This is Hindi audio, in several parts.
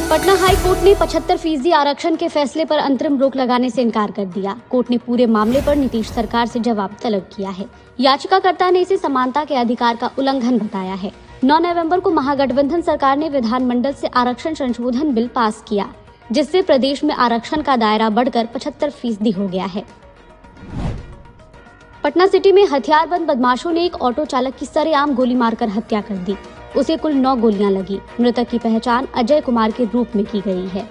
पटना हाई कोर्ट ने 75% आरक्षण के फैसले पर अंतरिम रोक लगाने से इनकार कर दिया। कोर्ट ने पूरे मामले पर नीतीश सरकार से जवाब तलब किया है। याचिकाकर्ता ने इसे समानता के अधिकार का उल्लंघन बताया है। 9 नवंबर को महागठबंधन सरकार ने विधानमंडल से आरक्षण संशोधन बिल पास किया, जिससे प्रदेश में आरक्षण का दायरा बढ़कर 75% हो गया है। पटना सिटी में हथियारबंद बदमाशों ने एक ऑटो चालक की सरेआम गोली मारकर हत्या कर दी। उसे कुल 9 गोलियां लगी। मृतक की पहचान अजय कुमार के रूप में की गई है।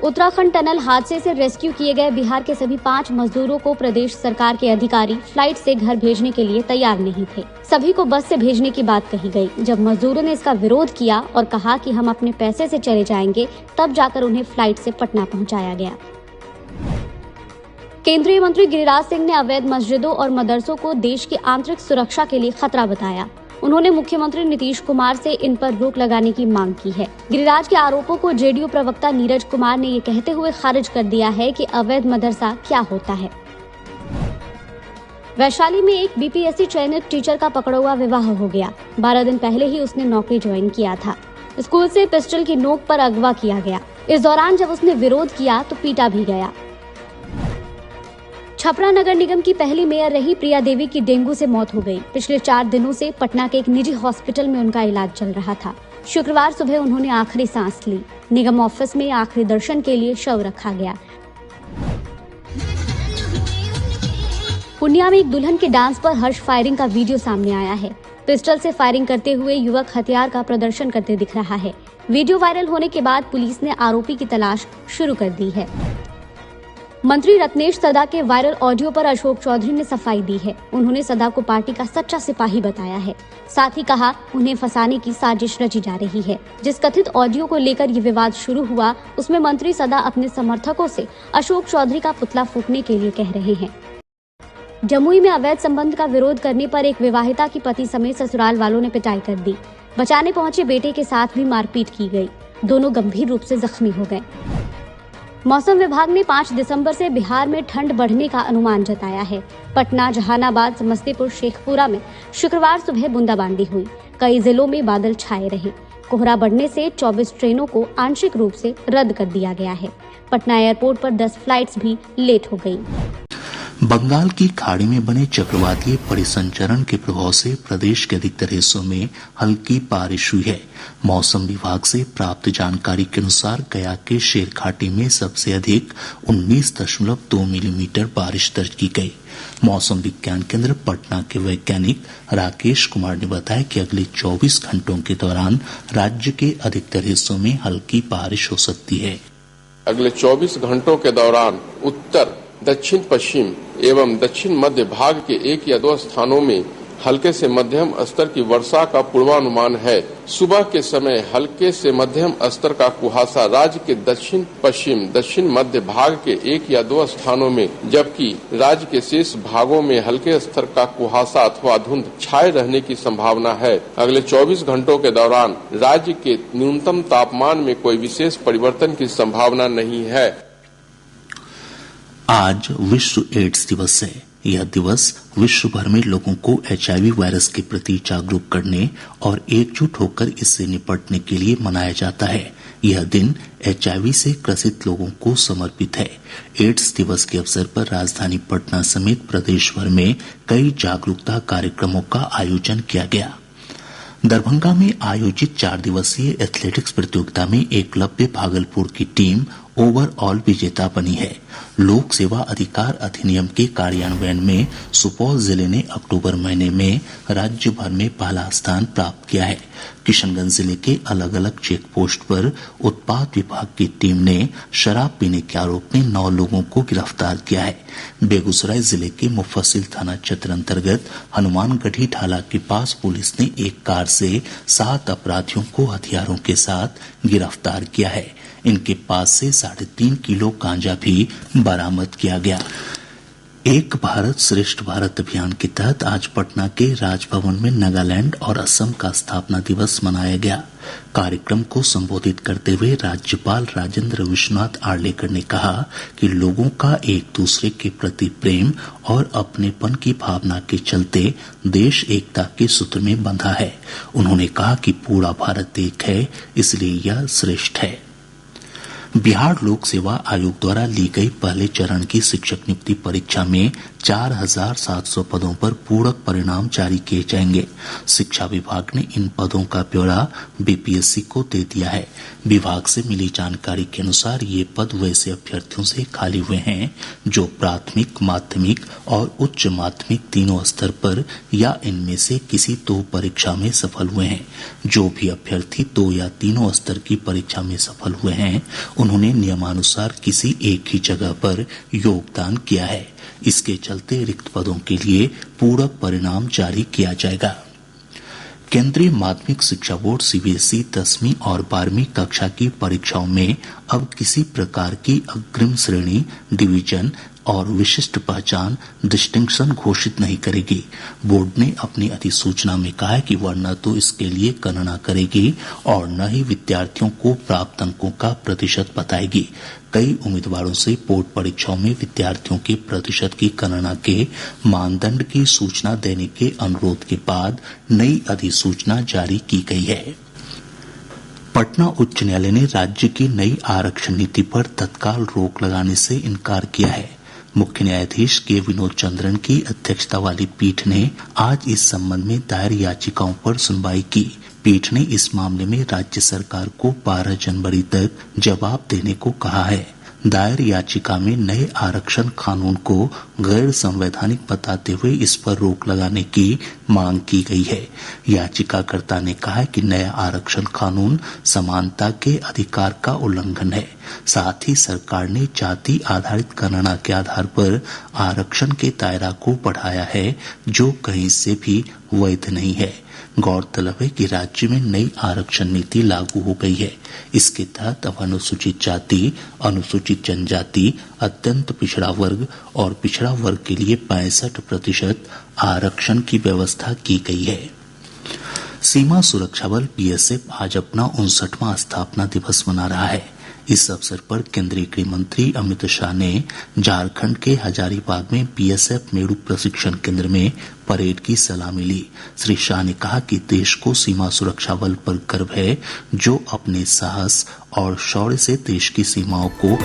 उत्तराखंड टनल हादसे से रेस्क्यू किए गए बिहार के सभी 5 मजदूरों को प्रदेश सरकार के अधिकारी फ्लाइट से घर भेजने के लिए तैयार नहीं थे। सभी को बस से भेजने की बात कही गई। जब मजदूरों ने इसका विरोध किया और कहा कि हम अपने पैसे से चले जाएंगे, तब जाकर उन्हें फ्लाइट से पटना पहुंचाया गया। केंद्रीय मंत्री गिरिराज सिंह ने अवैध मस्जिदों और मदरसों को देश की आंतरिक सुरक्षा के लिए खतरा बताया। उन्होंने मुख्यमंत्री नीतीश कुमार से इन पर रोक लगाने की मांग की है। गिरिराज के आरोपों को जेडीयू प्रवक्ता नीरज कुमार ने ये कहते हुए खारिज कर दिया है कि अवैध मदरसा क्या होता है। वैशाली में एक बीपीएससी चयनित टीचर का पकड़वा विवाह हो गया। 12 दिन पहले ही उसने नौकरी ज्वाइन किया था। स्कूल से पिस्टल की नोक पर अगवा किया गया। इस दौरान जब उसने विरोध किया तो पीटा भी गया। छपरा नगर निगम की पहली मेयर रही प्रिया देवी की डेंगू से मौत हो गई। पिछले 4 दिनों से पटना के एक निजी हॉस्पिटल में उनका इलाज चल रहा था। शुक्रवार सुबह उन्होंने आखिरी सांस ली। निगम ऑफिस में आखिरी दर्शन के लिए शव रखा गया। पूर्णिया में एक दुल्हन के डांस पर हर्ष फायरिंग का वीडियो सामने आया है। पिस्टल से फायरिंग करते हुए युवक हथियार का प्रदर्शन करते दिख रहा है। वीडियो वायरल होने के बाद पुलिस ने आरोपी की तलाश शुरू कर दी है। मंत्री रत्नेश सदा के वायरल ऑडियो पर अशोक चौधरी ने सफाई दी है। उन्होंने सदा को पार्टी का सच्चा सिपाही बताया है। साथ ही कहा उन्हें फंसाने की साजिश रची जा रही है। जिस कथित ऑडियो को लेकर ये विवाद शुरू हुआ, उसमें मंत्री सदा अपने समर्थकों से अशोक चौधरी का पुतला फूंकने के लिए कह रहे हैं। जमुई में अवैध संबंध का विरोध करने पर एक विवाहिता की पति समेत ससुराल वालों ने पिटाई कर दी। बचाने पहुंचे बेटे के साथ भी मारपीट की गई। दोनों गंभीर रूप से जख्मी हो गए। मौसम विभाग ने 5 दिसंबर से बिहार में ठंड बढ़ने का अनुमान जताया है। पटना, जहानाबाद, समस्तीपुर, शेखपुरा में शुक्रवार सुबह बूंदाबांदी हुई। कई जिलों में बादल छाए रहे। कोहरा बढ़ने से 24 ट्रेनों को आंशिक रूप से रद्द कर दिया गया है। पटना एयरपोर्ट पर 10 फ्लाइट्स भी लेट हो गयी। बंगाल की खाड़ी में बने चक्रवातीय परिसंचरण के प्रभाव से प्रदेश के अधिकतर हिस्सों में हल्की बारिश हुई है। मौसम विभाग से प्राप्त जानकारी के अनुसार गया के शेरघाटी में सबसे अधिक 19.2 मिलीमीटर बारिश दर्ज की गई। मौसम विज्ञान केंद्र पटना के वैज्ञानिक राकेश कुमार ने बताया कि अगले 24 घंटों के दौरान राज्य के अधिकतर हिस्सों में हल्की बारिश हो सकती है। अगले 24 घंटों के दौरान उत्तर, दक्षिण पश्चिम एवं दक्षिण मध्य भाग के 1 या 2 स्थानों में हल्के से मध्यम स्तर की वर्षा का पूर्वानुमान है। सुबह के समय हल्के से मध्यम स्तर का कुहासा राज्य के दक्षिण पश्चिम, दक्षिण मध्य भाग के 1 या 2 स्थानों में, जबकि राज्य के शेष भागों में हल्के स्तर का कुहासा अथवा धुंध छाए रहने की संभावना है। अगले 24 घंटों के दौरान राज्य के न्यूनतम तापमान में कोई विशेष परिवर्तन की संभावना नहीं है। आज विश्व एड्स दिवस है। यह दिवस विश्व भर में लोगों को HIV वायरस के प्रति जागरूक करने और एकजुट होकर इससे निपटने के लिए मनाया जाता है। यह दिन HIV से ग्रसित लोगों को समर्पित है। एड्स दिवस के अवसर पर राजधानी पटना समेत प्रदेश भर में कई जागरूकता कार्यक्रमों का आयोजन किया गया। दरभंगा में आयोजित 4 दिवसीय एथलेटिक्स प्रतियोगिता में एकलव्य भागलपुर की टीम ओवरऑल विजेता बनी है। लोक सेवा अधिकार अधिनियम के कार्यान्वयन में सुपौल जिले ने अक्टूबर महीने में राज्य भर में पहला स्थान प्राप्त किया है। किशनगंज जिले के अलग अलग चेक पोस्ट पर उत्पाद विभाग की टीम ने शराब पीने के आरोप में 9 लोगों को गिरफ्तार किया है। बेगूसराय जिले के मुफस्सिल थाना क्षेत्र अंतर्गत हनुमानगढ़ी ढाला के पास पुलिस ने एक कार से 7 अपराधियों को हथियारों के साथ गिरफ्तार किया है। इनके पास से 3.5 किलो गांजा भी बरामद किया गया। एक भारत श्रेष्ठ भारत अभियान के तहत आज पटना के राजभवन में नागालैंड और असम का स्थापना दिवस मनाया गया। कार्यक्रम को संबोधित करते हुए राज्यपाल राजेंद्र विश्वनाथ आर्लेकर ने कहा कि लोगों का एक दूसरे के प्रति प्रेम और अपनेपन की भावना के चलते देश एकता के सूत्र में बंधा है। उन्होंने कहा कि पूरा भारत एक है, इसलिए यह श्रेष्ठ है। बिहार लोक सेवा आयोग द्वारा ली गई पहले चरण की शिक्षक नियुक्ति परीक्षा में 4,700 पदों पर पूरक परिणाम जारी किए जाएंगे। शिक्षा विभाग ने इन पदों का ब्यौरा बीपीएससी को दे दिया है। विभाग से मिली जानकारी के अनुसार ये पद वैसे अभ्यर्थियों से खाली हुए हैं जो प्राथमिक, माध्यमिक और उच्च माध्यमिक तीनों स्तर पर या इनमें से किसी दो परीक्षा में सफल हुए हैं। जो भी अभ्यर्थी दो या तीनों स्तर की परीक्षा में सफल हुए हैं उन्होंने नियमानुसार किसी एक ही जगह पर योगदान किया है। इसके चलते रिक्त पदों के लिए पूरक परिणाम जारी किया जाएगा। केंद्रीय माध्यमिक शिक्षा बोर्ड सीबीएसई 10वीं और 12वीं कक्षा की परीक्षाओं में अब किसी प्रकार की अग्रिम श्रेणी, डिवीजन और विशिष्ट पहचान डिस्टिंक्शन घोषित नहीं करेगी। बोर्ड ने अपनी अधिसूचना में कहा है कि वह न तो इसके लिए गणना करेगी और न ही विद्यार्थियों को प्राप्त अंकों का प्रतिशत बताएगी। कई उम्मीदवारों से बोर्ड परीक्षाओं में विद्यार्थियों के प्रतिशत की गणना के मानदंड की सूचना देने के अनुरोध के बाद नई अधिसूचना जारी की गई है। पटना उच्च न्यायालय ने राज्य की नई आरक्षण नीति पर तत्काल रोक लगाने से इनकार किया है। मुख्य न्यायाधीश के विनोद चंद्रन की अध्यक्षता वाली पीठ ने आज इस संबंध में दायर याचिकाओं पर सुनवाई की। पीठ ने इस मामले में राज्य सरकार को 12 जनवरी तक जवाब देने को कहा है। दायर याचिका में नए आरक्षण कानून को गैर संवैधानिक बताते हुए इस पर रोक लगाने की मांग की गई है। याचिकाकर्ता ने कहा है कि नया आरक्षण कानून समानता के अधिकार का उल्लंघन है। साथ ही सरकार ने जाति आधारित गणना के आधार पर आरक्षण के दायरा को बढ़ाया है, जो कहीं से भी वैध नहीं है। गौरतलब है कि राज्य में नई आरक्षण नीति लागू हो गई है। इसके तहत अब अनुसूचित जाति, अनुसूचित जनजाति, अत्यंत पिछड़ा वर्ग और पिछड़ा वर्ग के लिए 65% आरक्षण की व्यवस्था की गई है। सीमा सुरक्षा बल बीएसएफ आज अपना 59वां स्थापना दिवस मना रहा है। इस अवसर पर केंद्रीय गृह मंत्री अमित शाह ने झारखंड के हजारीबाग में बीएसएफ मेरू प्रशिक्षण केंद्र में परेड की सलामी ली। श्री शाह ने कहा कि देश को सीमा सुरक्षा बल पर गर्व है, जो अपने साहस और शौर्य से देश की सीमाओं को